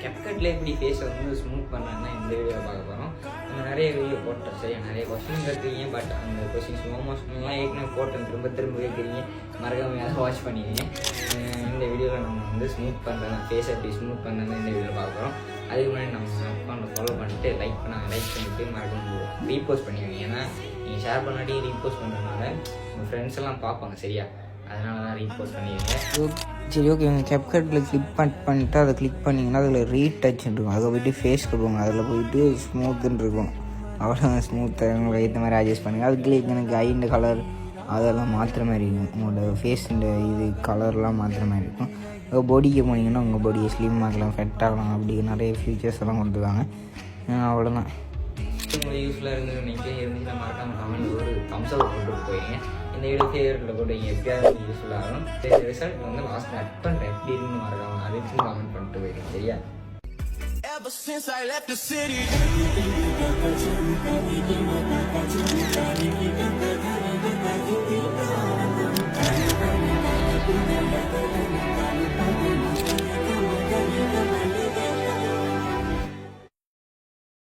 கெப்கட்டில் எப்படி ஃபேஸை வந்து ஸ்மூத் பண்ணலான்னா இந்த வீடியோவில் பார்க்க போகிறோம். நம்ம நிறைய வீடியோ போட்டோம் சரியா, நிறைய கொஸ்டின் கேட்குறீங்க. பட் அந்த கொஸ்டின் ஸ்லோ மோஷன்லாம் ஏற்கனவே போட்டோம், திரும்ப திரும்ப கேட்குறீங்க. மறக்காம யாரும் வாட்ச் பண்ணிடுங்க. இந்த வீடியோவில் நம்ம வந்து ஸ்மூத் பண்ணுறேன், ஃபேஸ் எப்படி ஸ்மூத் பண்ணுறதுன்னு இந்த வீடியோவில் பார்க்குறோம். அதுக்கு முன்னாடி நம்ம அக்கௌண்ட்டை ஃபாலோ பண்ணிட்டு லைக் பண்ணிட்டு மறக்காம ரீபோஸ்ட் பண்ணிடுங்க. ஏன்னா நீங்கள் ஷேர் பண்ணாட்டி ரீபோஸ்ட் பண்ணுறதுனால உங்கள் ஃப்ரெண்ட்ஸ் எல்லாம் பார்ப்பாங்க சரியா, அதனால தான் ரீபோஸ்ட் பண்ணிடுங்க. சரி ஓகே, நீங்கள் கெப்கட்டில் பண்ணிட்டு அதை கிளிக் பண்ணிங்கன்னா அதில் ரீடச்ன்னு இருக்கும். அதை போய்ட்டு ஃபேஸ் கொடுவாங்க, அதில் போயிட்டு ஸ்மூத்துன்னு இருக்கும். அவ்வளோ ஸ்மூத்தாக உங்களுக்கு ஏற்ற மாதிரி அட்ஜஸ்ட் பண்ணுங்கள். அதுக்குள்ளே எனக்கு ஐஇந்த கலர் அதெல்லாம் மாற்றுற மாதிரி இருக்கும். உங்களோட ஃபேஸ் இந்த இது கலர்லாம் மாற்றுற மாதிரி இருக்கும். பாடிக்கு போனீங்கன்னா உங்கள் பாடியை ஸ்லிம் ஆகலாம், ஃபெட் ஆகலாம், அப்படி நிறைய ஃபியூச்சர்ஸ் எல்லாம் கொடுத்துருக்காங்க. அவ்வளோதான். உங்களுக்கு யூஸ்ஃபுல்லாக இருந்துச்சுன்னா மறக்காமல் கமெண்ட் ஒரு தம்ஸ் அப் போட்டு போயிங்க. இந்த வீடியோ ஃபேவரட்டில் போட்டு எப்படியாவது யூஸ்ஃபுல்லாகும். ரிசல்ட் வந்து லாஸ்ட் கட் பண்ணுறேன் எப்படி இருக்குன்னு மறக்காமல் அதுக்கும் கமெண்ட் பண்ணிட்டு போயிருக்கேன் சரியா. Ever since I left the city